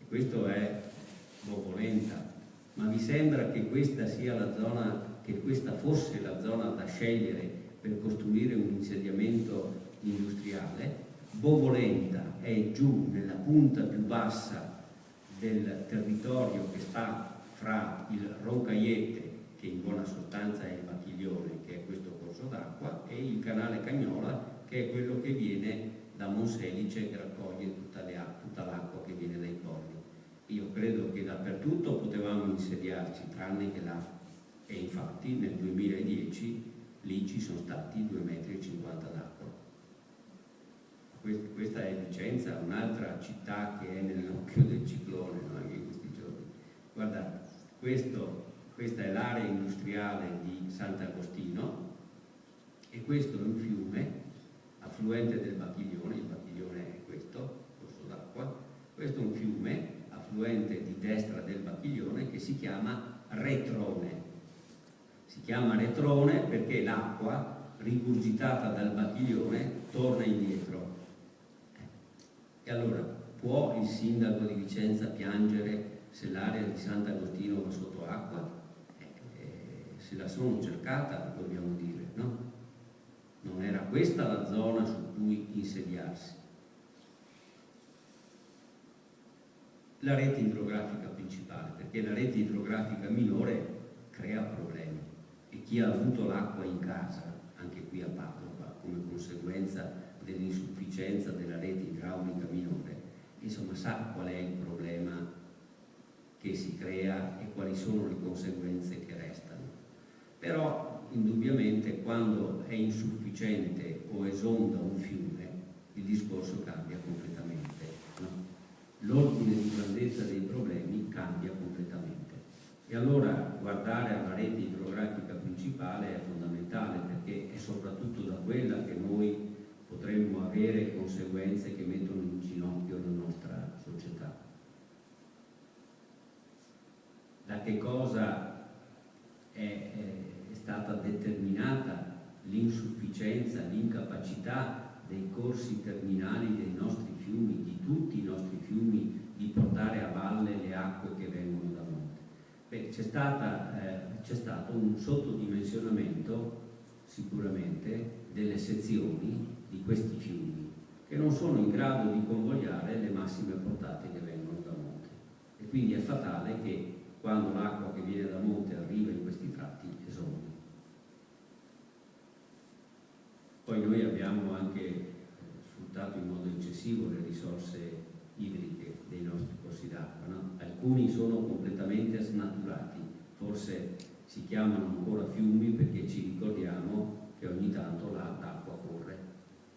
questo è Bovolenta, ma vi sembra che questa sia la zona, che questa fosse la zona da scegliere per costruire un insediamento industriale? Bovolenta è giù nella punta più bassa del territorio che sta fra il Roncaiete, che in buona sostanza è il Bacchiglione, che è questo corso d'acqua, e il canale Cagnola, che è quello che viene da Monselice, che raccoglie tutta l'acqua che viene dai colli. Io credo che dappertutto potevamo insediarci, tranne che là, e infatti nel 2010 lì ci sono stati 2,50 metri d'acqua. Questa è Vicenza, un'altra città che è nell'occhio del ciclone, no? Anche in questi giorni. Guardate, questa è l'area industriale di Sant'Agostino e questo è un fiume affluente del Bacchiglione. Il Bacchiglione è questo, corso d'acqua. Questo è un fiume affluente di destra del Bacchiglione che si chiama Retrone. Si chiama Retrone perché l'acqua rigurgitata dal Bacchiglione torna indietro. E allora, può il sindaco di Vicenza piangere se l'area di Sant'Agostino va sotto acqua? Se la sono cercata, dobbiamo dire, no? Non era questa la zona su cui insediarsi. La rete idrografica principale, perché la rete idrografica minore crea problemi e chi ha avuto l'acqua in casa, anche qui a Padova, come conseguenza dell'insufficienza della rete idraulica minore, insomma sa qual è il problema che si crea e quali sono le conseguenze che restano. Però indubbiamente quando è insufficiente o esonda un fiume il discorso cambia completamente, no? L'ordine di grandezza dei problemi cambia completamente e allora guardare alla rete idrografica principale è fondamentale, perché è soprattutto da quella che noi potremmo avere conseguenze che mettono in ginocchio la nostra società. Da che cosa è stata determinata l'insufficienza, l'incapacità dei corsi terminali dei nostri fiumi, di tutti i nostri fiumi, di portare a valle le acque che vengono da monte? Beh, c'è stato un sottodimensionamento sicuramente delle sezioni di questi fiumi che non sono in grado di convogliare le massime portate che vengono da monte, e quindi è fatale che quando l'acqua che viene da monte arriva in questi tratti esondi. Poi noi abbiamo anche sfruttato in modo eccessivo le risorse idriche dei nostri corsi d'acqua, no? Alcuni sono completamente snaturati, forse si chiamano ancora fiumi perché ci ricordiamo che ogni tanto là l'acqua corre,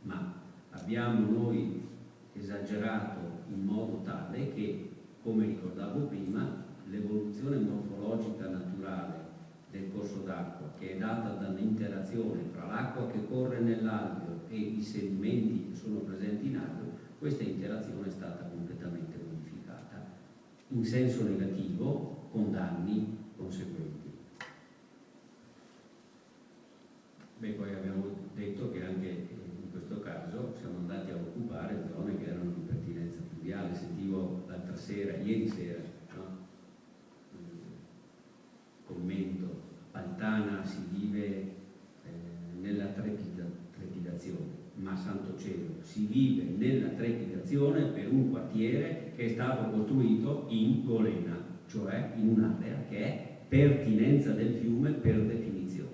ma abbiamo noi esagerato in modo tale che, come ricordavo prima, l'evoluzione morfologica naturale del corso d'acqua, che è data dall'interazione fra l'acqua che corre nell'alveo e i sedimenti che sono presenti in alveo, questa interazione è stata completamente modificata in senso negativo, con danni conseguenti. Beh, poi abbiamo detto che anche in questo caso siamo andati a occupare zone che erano di pertinenza fluviale. Sentivo l'altra sera, ieri sera, no? Commento: Pantana si vive nella trepidazione, ma santo cielo, si vive nella trepidazione per un quartiere che è stato costruito in golena, cioè in un'area che è pertinenza del fiume per definizione.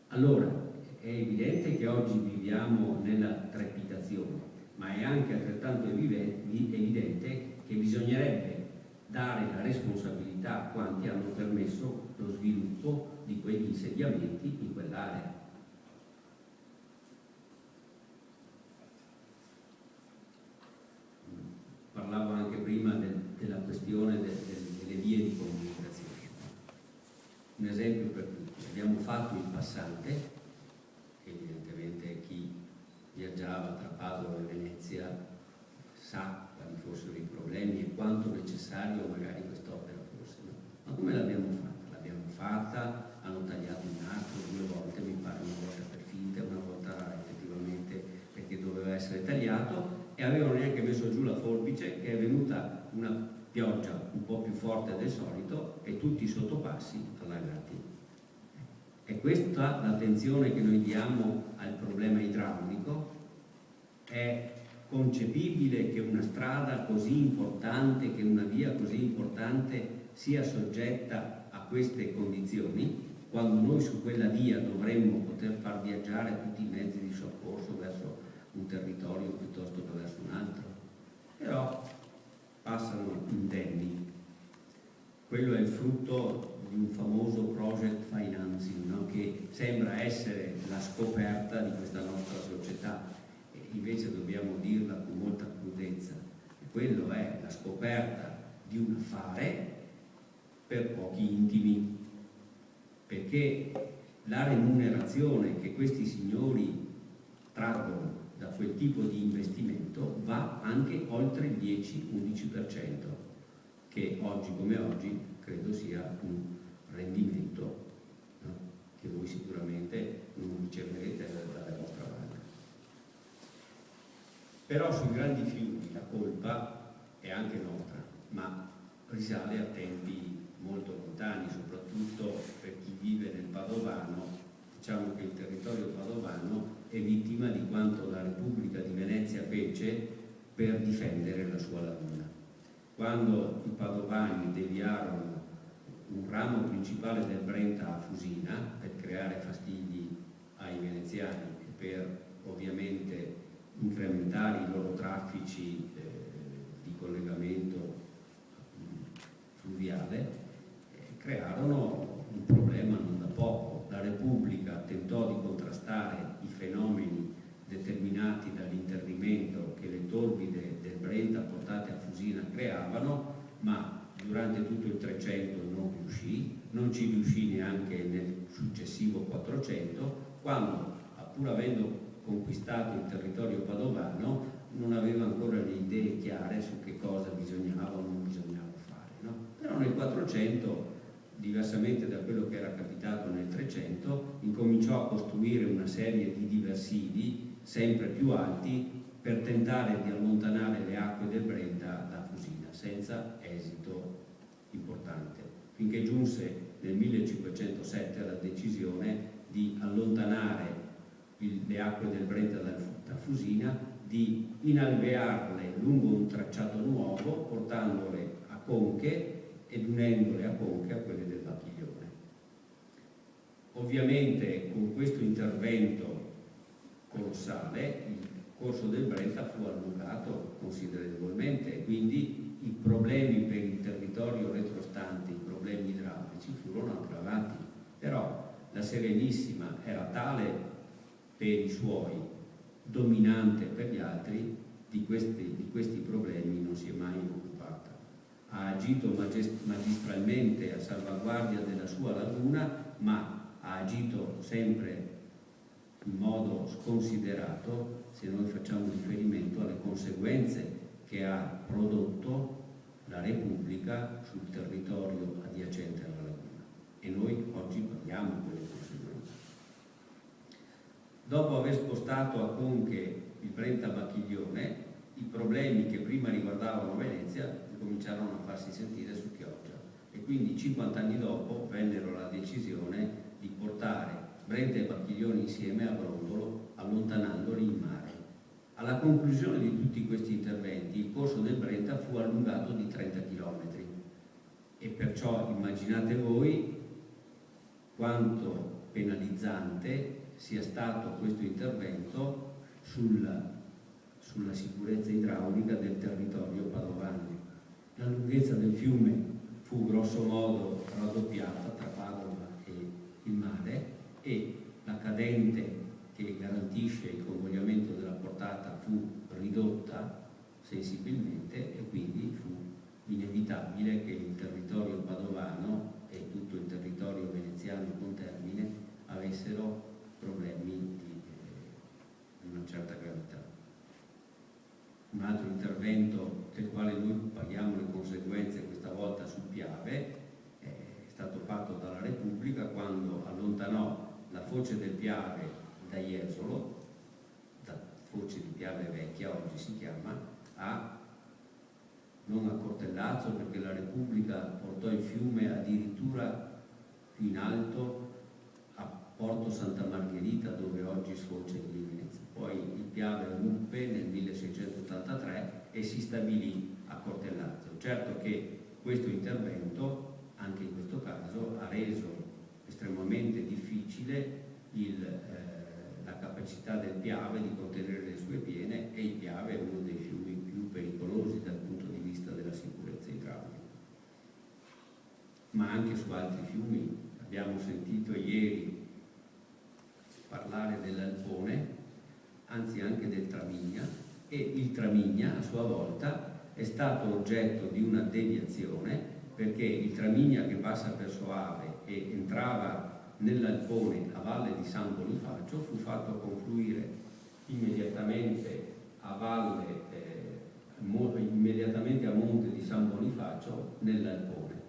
Allora è evidente che oggi viviamo nella trepidazione, ma è anche altrettanto evidente che bisognerebbe dare la responsabilità a quanti hanno permesso lo sviluppo di quegli insediamenti in quell'area. Parlavo anche prima della questione delle vie di comunicazione. Un esempio per tutti: abbiamo fatto il passante, che evidentemente chi viaggiava tra Padova e Venezia sa quali fossero i problemi e quanto necessario magari quest'opera fosse, no? Ma come l'abbiamo fatta? L'abbiamo fatta, hanno tagliato il nastro 2 volte, mi pare, una volta per finta, una volta effettivamente perché doveva essere tagliato, e avevano neanche messo giù la forbice che è venuta una pioggia un po' più forte del solito e tutti i sottopassi allagati. È questa l'attenzione che noi diamo al problema idraulico? È concepibile che una strada così importante, che una via così importante sia soggetta a queste condizioni, quando noi su quella via dovremmo poter far viaggiare tutti i mezzi di soccorso verso un territorio piuttosto che verso un altro? Però passano indenni. Quello è il frutto di un famoso project financing, no? Che sembra essere la scoperta di questa nostra società, e invece dobbiamo dirla con molta crudezza. Quello è la scoperta di un affare per pochi intimi, perché la remunerazione che questi signori traggono da quel tipo di investimento va anche oltre il 10-11%, che oggi come oggi credo sia un rendimento, no? Che voi sicuramente non riceverete dalla vostra banca. Però sui grandi fiumi la colpa è anche nostra, ma risale a tempi molto lontani, soprattutto per chi vive nel Padovano. Diciamo che il territorio padovano è vittima di quanto la Repubblica di Venezia fece per difendere la sua laguna. Quando i padovani deviarono un ramo principale del Brenta a Fusina per creare fastidi ai veneziani e per ovviamente incrementare i loro traffici di collegamento fluviale, crearono un problema non da poco. La Repubblica tentò di contrastare i fenomeni determinati dall'intervento che le torbide del Brenta portate a Fusina creavano, ma durante tutto il 300 non ci riuscì neanche nel successivo 400, quando, pur avendo conquistato il territorio padovano, non aveva ancora le idee chiare su che cosa bisognava o non bisognava fare, no? Però nel 400, diversamente da quello che era capitato nel 300, incominciò a costruire una serie di diversivi sempre più alti per tentare di allontanare le acque del Brenta da Fusina, senza esito importante, finché giunse nel 1507 alla decisione di allontanare le acque del Brenta da Fusina, di inalvearle lungo un tracciato nuovo, portandole a conche ed unendole a conche a quelle del Bacchiglione. Ovviamente con questo intervento colossale il corso del Brenta fu allungato considerevolmente e quindi i problemi per il territorio retrostante, i problemi idraulici furono aggravati. Però la Serenissima era tale per i suoi, dominante per gli altri, di questi problemi non si è mai occupata. Ha agito magistralmente a salvaguardia della sua laguna, ma ha agito sempre in modo sconsiderato se noi facciamo riferimento alle conseguenze che ha prodotto la Repubblica sul territorio adiacente alla laguna, e noi oggi paghiamo quelle conseguenze. Dopo aver spostato a conche il Brenta Bacchiglione, i problemi che prima riguardavano Venezia cominciarono a farsi sentire su Chioggia, e quindi 50 anni dopo vennero la decisione di portare Brenta e Bacchiglione insieme a Brondolo, allontanandoli in mare. Alla conclusione di tutti questi interventi il corso del Brenta fu allungato di 30 km, e perciò immaginate voi quanto penalizzante sia stato questo intervento sulla sicurezza idraulica del territorio padovano. La lunghezza del fiume fu grosso modo raddoppiata tra Padova e il mare, e la cadente che garantisce il convogliamento della portata fu ridotta sensibilmente, e quindi fu inevitabile che il territorio padovano e tutto il territorio veneziano con termine avessero problemi di una certa gravità. Un altro intervento del quale noi paghiamo le conseguenze, questa volta sul Piave, è stato fatto dalla Repubblica quando allontanò la foce del Piave da Jesolo, da foce di Piave Vecchia, Vecchia oggi si chiama, non a Cortellazzo, perché la Repubblica portò il fiume addirittura più in alto, a Porto Santa Margherita, dove oggi sfocia il Limenez. Poi il Piave ruppe nel 1683 e si stabilì a Cortellazzo. Certo che questo intervento, anche in questo caso, ha reso estremamente difficile la capacità del Piave di contenere le sue piene, e il Piave è uno dei fiumi più pericolosi dal punto di vista della sicurezza idraulica. Ma anche su altri fiumi abbiamo sentito ieri parlare dell'Alpone, anzi anche del Tramigna, e il Tramigna a sua volta è stato oggetto di una deviazione, perché il Tramigna che passa per Soave e entrava nell'Alpone a valle di San Bonifacio fu fatto confluire immediatamente a monte di San Bonifacio nell'Alpone,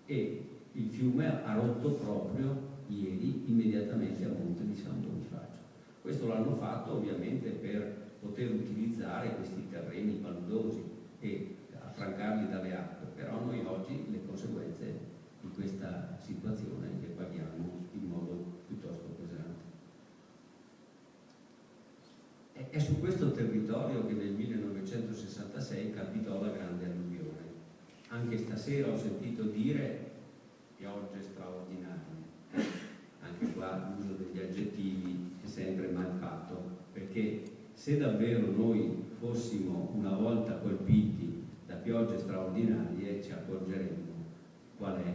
e il fiume ha rotto proprio ieri immediatamente a monte di San Bonifacio. Questo l'hanno fatto ovviamente per poter utilizzare questi terreni paludosi e affrancarli dalle acque, però noi oggi le conseguenze di questa situazione le paghiamo in modo piuttosto pesante. È su questo territorio che nel 1966 capitò la grande alluvione. Anche stasera ho sentito dire piogge straordinarie. Anche qua l'uso degli aggettivi è sempre mal fatto, perché se davvero noi fossimo una volta colpiti da piogge straordinarie ci accorgeremmo qual è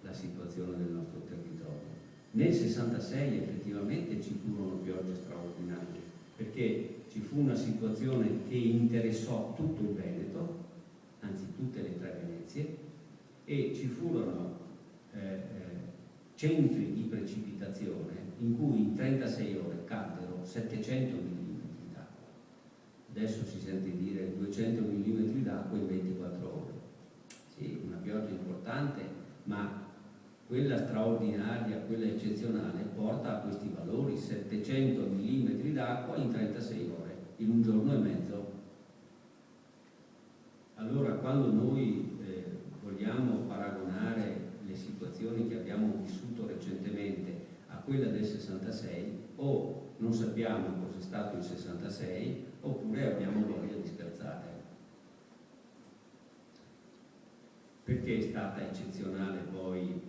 la situazione del nostro territorio. Nel 66 effettivamente ci furono piogge straordinarie, perché ci fu una situazione che interessò tutto il Veneto, anzi tutte le tre Venezie, e ci furono centri di precipitazione in cui in 36 ore caddero 700 mm d'acqua. Adesso si sente dire 200 mm d'acqua in 24 ore. Sì, una pioggia importante, ma quella straordinaria, quella eccezionale, porta a questi valori: 700 mm d'acqua in 36 ore, in un giorno e mezzo. Allora, quando noi vogliamo paragonare le situazioni che abbiamo vissuto recentemente a quella del 66, o non sappiamo cosa è stato il 66, oppure abbiamo voglia di scherzare. Perché è stata eccezionale poi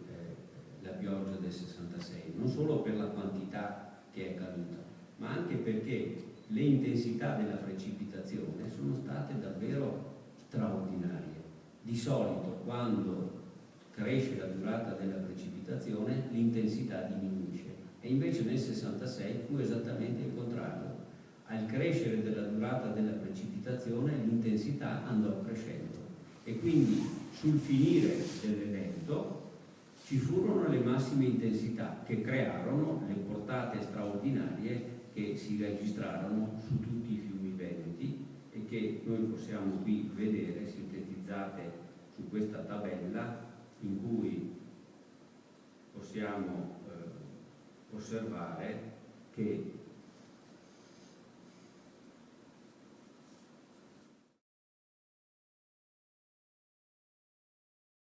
la pioggia del 66? Non solo per la quantità che è caduta, ma anche perché le intensità della precipitazione sono state davvero straordinarie. Di solito quando cresce la durata della precipitazione l'intensità diminuisce, e invece nel 66 fu esattamente il contrario. Al crescere della durata della precipitazione l'intensità andò crescendo, e quindi sul finire dell'evento ci furono le massime intensità che crearono le portate straordinarie che si registrarono su tutti i fiumi veneti, e che noi possiamo qui vedere sintetizzate su questa tabella, in cui possiamo osservare che